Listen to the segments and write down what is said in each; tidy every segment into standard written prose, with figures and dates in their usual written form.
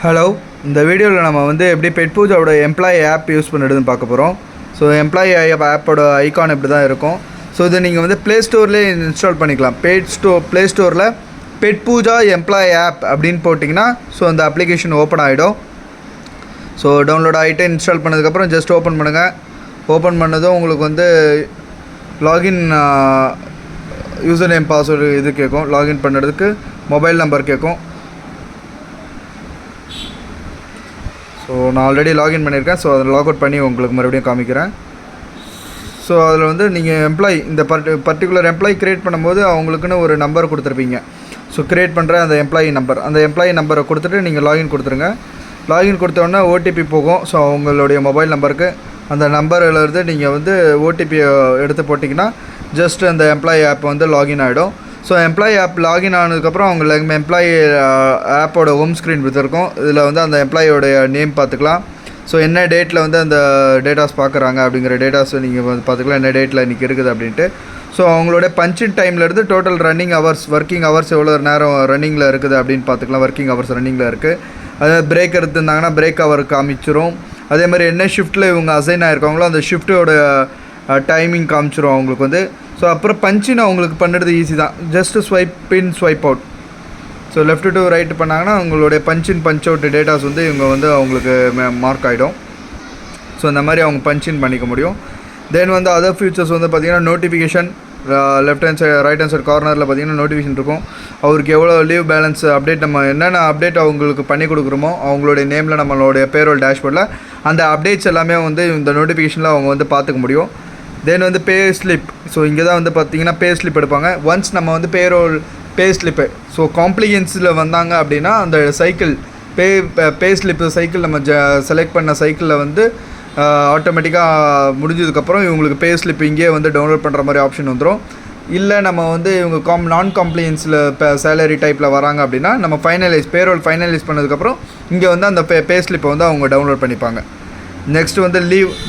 Hello, இந்த வீடியோவில் நம்ம வந்து எப்படி பெட்பூஜாவோட எம்ப்ளாயி ஆப் யூஸ் பண்ணுறதுன்னு பார்க்க போகிறோம். ஸோ எம்ப்ளாயி ஆப்போட ஐகான் இப்படி தான் இருக்கும். ஸோ இதை நீங்கள் வந்து ப்ளே ஸ்டோர்லேயே இன்ஸ்டால் பண்ணிக்கலாம். ப்ளே ஸ்டோரில் பெட்பூஜா எம்ப்ளாயி ஆப் அப்படின்னு போட்டிங்கன்னா ஸோ அந்த அப்ளிகேஷன் ஓப்பன் ஆகிடும். ஸோ டவுன்லோட் ஆகிட்டு இன்ஸ்டால் பண்ணதுக்கப்புறம் ஜஸ்ட் ஓப்பன் பண்ணுங்கள். ஓப்பன் பண்ணதும் உங்களுக்கு வந்து லாகின் யூசர் நேம் பாஸ்வேர்டு இது கேட்கும். லாகின் பண்ணுறதுக்கு மொபைல் நம்பர் கேட்கும். ஸோ நான் ஆல்ரெடி லாகின் பண்ணியிருக்கேன். ஸோ அதை லாக் அவுட் பண்ணி உங்களுக்கு மறுபடியும் காமிக்கிறேன். ஸோ அதில் வந்து நீங்கள் எம்ப்ளாயி இந்த பர்டிகுலர் எம்ப்ளாயி க்ரியேட் பண்ணும்போது அவங்களுக்குன்னு ஒரு நம்பர் கொடுத்துருப்பீங்க. ஸோ க்ரியேட் பண்ணுற அந்த எம்ப்ளாயி நம்பரை கொடுத்துட்டு நீங்கள் லாகின் கொடுத்துருங்க. லாகின் கொடுத்தோடனே ஓடிபி போகும். ஸோ அவங்களுடைய மொபைல் நம்பருக்கு அந்த நம்பர்லேருந்து நீங்கள் வந்து ஓடிபியை எடுத்து போட்டிங்கன்னா ஜஸ்ட் அந்த எம்ப்ளாயி ஆப் வந்து லாகின் ஆகிடும். ஸோ எம்ப்ளாயி ஆப் லாகின் ஆனதுக்கப்புறம் அவங்க எம்ப்ளாயி ஆப்போட ஹோம் ஸ்க்ரீன் இருக்கும். இதில் வந்து அந்த எம்ப்ளாயோடைய நேம் பார்த்துக்கலாம். ஸோ என்ன டேட்டில் வந்து அந்த டேட்டாஸ் பார்க்குறாங்க அப்படிங்கிற டேட்டாஸ் நீங்கள் வந்து பார்த்துக்கலாம். என்ன டேட்டில் இன்றைக்கி இருக்குது அப்படின்ட்டு. ஸோ அவங்களோட பஞ்சின் டைம்லேருந்து டோட்டல் ஒர்க்கிங் ஹவர்ஸ் எவ்வளோ நேரம் ரன்னிங்கில் இருக்குது அப்படின்னு பார்த்துக்கலாம். ஒர்க்கிங் ஹவர்ஸ் ரன்னிங்கில் இருக்குது. அதாவது பிரேக் எடுத்துருந்தாங்கன்னா பிரேக் ஹவர் காமிச்சிரும். அதே மாதிரி என்ன ஷிஃப்ட்டில் இவங்க அசைன் ஆகிருக்காங்களோ அந்த ஷிஃப்ட்டோட டைமிங் காமிச்சிரும் அவங்களுக்கு வந்து. ஸோ அப்புறம் பஞ்சின் அவங்களுக்கு பண்ணுறது ஈஸி தான். Just swipe in swipe out. So left to right பண்ணாங்கன்னா அவங்களுடைய பஞ்ச் அவுட் டேட்டாஸ் வந்து இவங்க வந்து அவங்களுக்கு மார்க் ஆகிடும். ஸோ இந்த மாதிரி அவங்க பஞ்சின் பண்ணிக்க முடியும். தென் வந்து அதர் ஃபியூச்சர்ஸ் வந்து பார்த்திங்கன்னா notification left hand side right hand side கார்னரில் பார்த்திங்கன்னா நோட்டிஃபிகேஷன் இருக்கும். அவருக்கு எவ்வளோ லீவ் பேலன்ஸ் அப்டேட் நம்ம என்னென்ன அப்டேட் அவங்களுக்கு பண்ணி கொடுக்குறோமோ அவங்களுடைய நேமில் நம்மளுடைய பேரோல் டேஷ்போர்டில் அந்த அப்டேட்ஸ் எல்லாமே வந்து இந்த நோட்டிஃபிகேஷனில் அவங்க வந்து பார்த்துக்க முடியும். தென் வந்து பே ஸ்லிப். ஸோ இங்கே தான் வந்து பார்த்திங்கன்னா பே ஸ்லிப் எடுப்பாங்க. ஒன்ஸ் நம்ம வந்து பே ஸ்லிப்பு ஸோ காம்ப்ளிகன்ஸில் வந்தாங்க அப்படின்னா அந்த சைக்கிள் பே ஸ்லிப்பு சைக்கிள் நம்ம செலக்ட் பண்ண சைக்கிளில் வந்து ஆட்டோமேட்டிக்காக முடிஞ்சதுக்கப்புறம் இவங்களுக்கு பே ஸ்லிப் இங்கே வந்து டவுன்லோட் பண்ணுற மாதிரி ஆப்ஷன் வந்துடும். இல்லை நம்ம வந்து இவங்க நான் காம்ப்ளியன்ஸில் இப்போ சேலரி டைப்பில் வராங்க அப்படின்னா நம்ம பேரோல் ஃபைனலைஸ் பண்ணதுக்கப்புறம் இங்கே வந்து அந்த பே ஸ்லிப்பை வந்து அவங்க டவுன்லோட் பண்ணிப்பாங்க. நெக்ஸ்ட் வந்து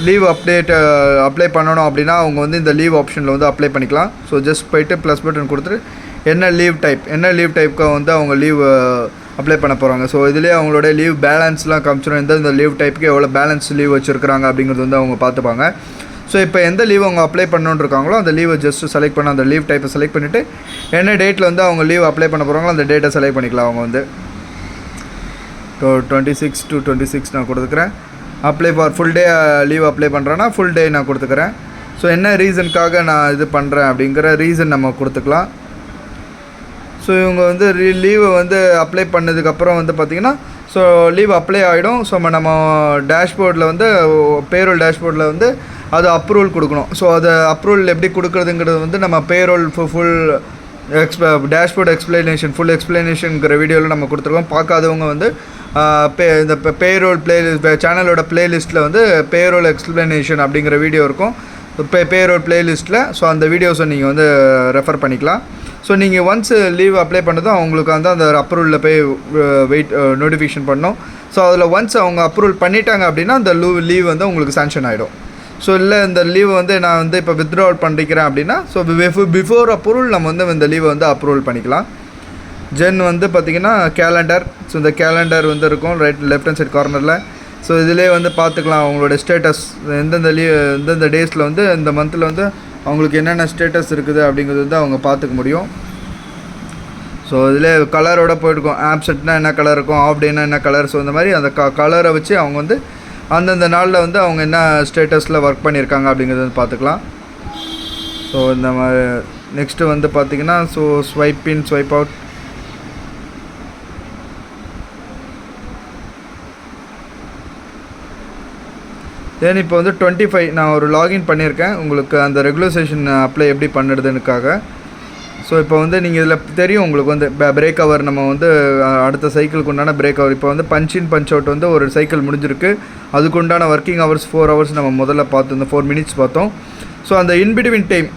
லீவ் அப்ளை பண்ணணும் அப்படின்னா அவங்க வந்து இந்த லீவ் ஆப்ஷனில் வந்து அப்ளை பண்ணிக்கலாம். ஸோ ஜஸ்ட் போய்ட்டு ப்ளஸ் பட்டன் கொடுத்துட்டு என்ன லீவ் டைப்புக்கு வந்து அவங்க லீவ் அப்ளை பண்ண போகிறாங்க. ஸோ இதிலே அவங்களோட லீவ் பேலன்ஸ்லாம் காமிச்சிடும். இந்த லீவ் டைப்புக்கு எவ்வளோ பேலன்ஸ் லீவ் வச்சுருக்காங்க அப்படிங்கிறது வந்து அவங்க பார்த்துப்பாங்க. ஸோ இப்போ எந்த லீவ் அவங்க அப்ளை பண்ணணுன்னு இருக்காங்களோ அந்த லீவை ஜஸ்ட்டு செலக்ட் பண்ண அந்த லீவ் டைப்பை செலக்ட் பண்ணிவிட்டு என்ன டேட்டில் வந்து அவங்க லீவ் அப்ளை பண்ண போகிறாங்களோ அந்த டேட்டை செலக்ட் பண்ணிக்கலாம். அவங்க வந்து 26 to 26 நான் கொடுத்துக்கிறேன். Apply for full day leave apply பண்ணுறேன்னா ஃபுல் டே நான் கொடுத்துக்கிறேன். ஸோ என்ன ரீசனுக்காக நான் இது பண்ணுறேன் அப்படிங்கிற ரீசன் நம்ம கொடுத்துக்கலாம். ஸோ இவங்க வந்து லீவை வந்து அப்ளை பண்ணதுக்கப்புறம் வந்து பார்த்திங்கன்னா ஸோ லீவ் அப்ளை ஆகிடும். ஸோ நம்ம டேஷ்போர்டில் வந்து பேரோல் டேஷ்போர்டில் வந்து அது அப்ரூவல் கொடுக்கணும். ஸோ அதை அப்ரூவல் எப்படி கொடுக்குறதுங்கிறது வந்து நம்ம பேரோல் ஃபுல் டேஷ்போர்ட் ஃபுல் எக்ஸ்ப்ளனேஷனுங்கிற வீடியோவில் நம்ம கொடுத்துருக்கோம். பார்க்காதவங்க வந்து இந்த பேரோல் சேனலோட பிளேலிஸ்ட்டில் வந்து பேரோல் எக்ஸ்ப்ளனேஷன் அப்படிங்கிற வீடியோ இருக்கும். பேரோல் பிளேலிஸ்ட்டில். ஸோ அந்த வீடியோஸை நீங்கள் வந்து ரெஃபர் பண்ணிக்கலாம். ஸோ நீங்கள் ஒன்ஸ் லீவ் அப்ளை பண்ணதும் அவங்களுக்கு வந்து அந்த அப்ரூவலில் போய் நோட்டிஃபிகேஷன் பண்ணணும். ஸோ அதில் ஒன்ஸ் அவங்க அப்ரூவல் பண்ணிட்டாங்க அப்படின்னா அந்த லீவ் வந்து உங்களுக்கு சேங்ஷன் ஆகிடும். ஸோ இல்லை இந்த லீவை வந்து நான் வந்து இப்போ வித்ட்ராவல் பண்ணிக்கிறேன் அப்படின்னா ஸோ பிஃபோர் அப்ரூவல் நம்ம வந்து இந்த லீவை வந்து அப்ரூவல் பண்ணிக்கலாம். ஜென் வந்து பார்த்திங்கன்னா கேலண்டர். ஸோ இந்த கேலண்டர் வந்து இருக்கும் லெஃப்ட் ஹேண்ட் சைட் கார்னரில். ஸோ இதிலே வந்து பார்த்துக்கலாம் அவங்களோட ஸ்டேட்டஸ் எந்தெந்த டேஸில் வந்து இந்த மந்தில் வந்து அவங்களுக்கு என்னென்ன ஸ்டேட்டஸ் இருக்குது அப்படிங்கிறது வந்து அவங்க பார்த்துக்க முடியும். ஸோ இதில் கலரோட போயிருக்கும். ஆப்செட்னா என்ன கலர் இருக்கும், ஆஃப் டேனா என்ன கலர். ஸோ இந்த மாதிரி அந்த கலரை வச்சு அவங்க வந்து அந்தந்த நாளில் வந்து அவங்க என்ன ஸ்டேட்டஸில் ஒர்க் பண்ணியிருக்காங்க அப்படிங்கிறது வந்து பார்த்துக்கலாம். ஸோ இந்த மாதிரி நெக்ஸ்ட்டு வந்து பார்த்திங்கன்னா ஸோ ஸ்வைப் இன் ஸ்வைப் அவுட். தென் இப்போ வந்து 25 நான் ஒரு லாகின் பண்ணியிருக்கேன் உங்களுக்கு அந்த ரெகுலரைசேஷன் அப்ளை எப்படி பண்ணுறதுனுக்காக. ஸோ இப்போ வந்து நீங்கள் இதில் தெரியும் உங்களுக்கு வந்து பிரேக் ஹவர் நம்ம வந்து அடுத்த சைக்கிளுக்கு உண்டான பிரேக் ஹவர் இப்போ வந்து பஞ்ச் அவுட் வந்து ஒரு சைக்கிள் முடிஞ்சிருக்கு. அதுக்கு உண்டான ஒர்க்கிங் ஹவர்ஸ் 4 ஹவர்ஸ் நம்ம முதல்ல பார்த்தோம். இந்த 4 மினிட்ஸ் பார்த்தோம். ஸோ அந்த இன்பிட்வீன் டைம்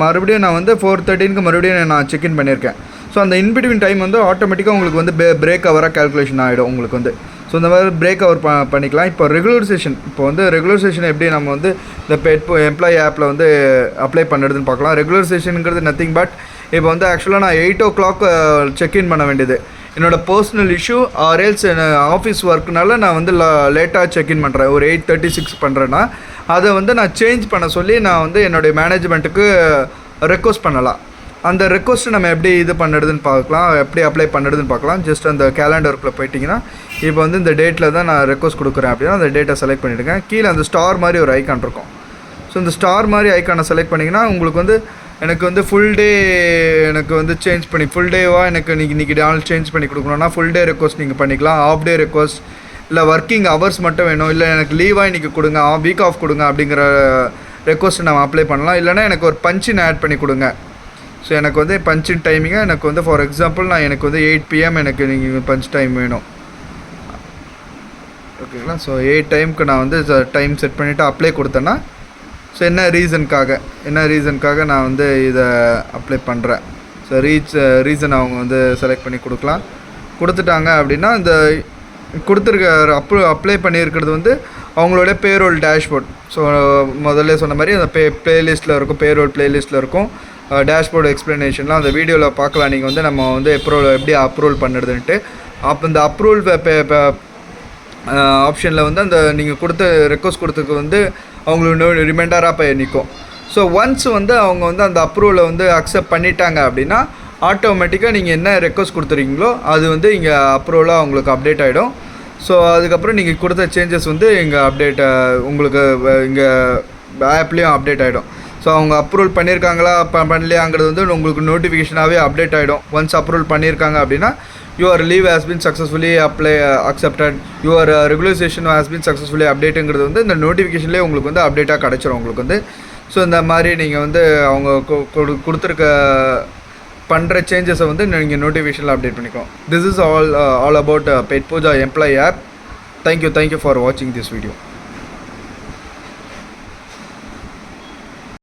மறுபடியும் நான் வந்து 4:13க்கு மறுபடியும் நான் செக்இன் பண்ணியிருக்கேன். ஸோ அந்த இன்பிட்வீன் டைம் வந்து ஆட்டோமேட்டிக்காக உங்களுக்கு வந்து பிரேக் ஹவராக கேல்குலேஷன் ஆகிடும் உங்களுக்கு வந்து. ஸோ இந்த மாதிரி பிரேக் ஹவர் பண்ணிக்கலாம். இப்போ ரெகுலரைசேஷன் எப்படி நம்ம வந்து இந்த எம்ப்ளாயி ஆப்பில் வந்து அப்ளை பண்ணுறதுன்னு பார்க்கலாம். ரெகுலரைசேஷனுங்கிறது நத்திங் பட் இப்போ வந்து ஆக்சுவலாக நான் 8 o'clock செக்இன் பண்ண வேண்டியது. என்னோடய பர்சனல் இஷ்யூ ஆர்எல்ஸ் ஆஃபீஸ் ஒர்க்குனால நான் வந்து லேட்டாக செக்இன் பண்ணுறேன், ஒரு 8:36 பண்ணுறேன்னா அதை வந்து நான் சேஞ்ச் பண்ண சொல்லி நான் வந்து என்னுடைய மேனேஜ்மெண்ட்டுக்கு ரெக்வஸ்ட் பண்ணலாம். அந்த ரெக்வஸ்ட்டு நம்ம எப்படி இது பண்ணுறதுன்னு பார்க்கலாம், எப்படி அப்ளை பண்ணுறதுன்னு பார்க்கலாம். ஜஸ்ட் அந்த கேலண்டருக்குள்ளே போயிட்டிங்கன்னா இப்போ வந்து இந்த டேட்டில் தான் நான் ரெக்வஸ்ட் கொடுக்குறேன் அப்படின்னா அந்த டேட்டை செலக்ட் பண்ணிவிடுங்க. கீழே அந்த ஸ்டார் மாதிரி ஒரு ஐக்கான் இருக்கும். ஸோ இந்த ஸ்டார் மாதிரி ஐக்கானை செலக்ட் பண்ணிங்கன்னா உங்களுக்கு வந்து எனக்கு வந்து ஃபுல் டே எனக்கு வந்து சேஞ்ச் பண்ணி ஃபுல் டேவாக எனக்கு இன்றைக்கி நாள் சேஞ்ச் பண்ணி கொடுக்கணுன்னா ஃபுல் டே ரெக்வஸ்ட் நீங்கள் பண்ணிக்கலாம். ஆஃப் டே ரெக்வஸ்ட், இல்லை ஒர்க்கிங் ஹவர்ஸ் மட்டும் வேணும், இல்லை எனக்கு லீவாக இன்றைக்கி கொடுங்க, வீக் ஆஃப் கொடுங்க அப்படிங்கிற ரெக்வஸ்ட்டு நம்ம அப்ளை பண்ணலாம். இல்லைனா எனக்கு ஒரு பஞ்சின் ஆட் பண்ணி கொடுங்க. ஸோ எனக்கு வந்து பஞ்சின் டைமிங்காக எனக்கு வந்து ஃபார் எக்ஸாம்பிள் நான் எனக்கு வந்து 8 PM எனக்கு நீங்கள் பஞ்ச் டைம் வேணும், ஓகேங்களா. ஸோ 8 டைமுக்கு நான் வந்து டைம் செட் பண்ணிவிட்டு அப்ளை கொடுத்தேன்னா ஸோ என்ன ரீசனுக்காக நான் வந்து இதை அப்ளை பண்ணுறேன். ஸோ ரீசன் அவங்க வந்து செலக்ட் பண்ணி கொடுத்துட்டாங்க அப்படின்னா இந்த கொடுத்துருக்க அப்ளை பண்ணியிருக்கிறது வந்து அவங்களுடைய பேரோல் டேஷ்போர்ட். ஸோ முதல்ல சொன்ன மாதிரி அந்த ப்ளேலிஸ்ட்டில் இருக்கும், பேரோல் ப்ளேலிஸ்ட்டில் இருக்கும். டேஷ்போர்டு எக்ஸ்ப்ளனேஷன்லாம் அந்த வீடியோவில் பார்க்கலாம். நீங்கள் வந்து நம்ம வந்து எப்படி அப்ரூவல் பண்ணுறதுன்ட்டு. அப்போ இந்த அப்ரூவல் ஆப்ஷனில் வந்து அந்த நீங்கள் கொடுத்த ரெக்வஸ்ட் கொடுத்ததுக்கு வந்து அவங்களுக்கு ரிமைண்டராக போய் நிற்கும். ஸோ ஒன்ஸ் வந்து அவங்க வந்து அந்த அப்ரூவலை வந்து அக்செப்ட் பண்ணிட்டாங்க அப்படின்னா ஆட்டோமேட்டிக்காக நீங்கள் என்ன ரெக்வஸ்ட் கொடுத்துருக்கீங்களோ அது வந்து இங்கே அப்ரூவலாக அவங்களுக்கு அப்டேட் ஆகிடும். ஸோ அதுக்கப்புறம் நீங்கள் கொடுத்த சேஞ்சஸ் வந்து இங்கே உங்களுக்கு இங்கே ஆப்லேயும் அப்டேட் ஆகிடும். ஸோ அவங்க அப்ரூவல் பண்ணியிருக்காங்களா பண்ணலையாங்கிறது வந்து உங்களுக்கு நோட்டிஃபிகேஷனாகவே அப்டேட் ஆகிடும். ஒன்ஸ் அப்ரூவல் பண்ணியிருக்காங்க அப்படின்னா your leave has bin successfully accepted, your regularisation has bin successfully அப்டேட்டுங்கிறது வந்து இந்த நோட்டிஃபிகேஷன்லேயே உங்களுக்கு வந்து அப்டேட்டாக கிடச்சிரும் உங்களுக்கு வந்து. ஸோ இந்த மாதிரி நீங்கள் வந்து அவங்க கொடுத்துருக்க பண்ணுற சேஞ்சஸை வந்து நீங்கள் நோட்டிஃபிகேஷனில் அப்டேட் பண்ணிக்கலாம். This is all about Petpooja employee app. Thank you for வாட்சிங் திஸ் வீடியோ.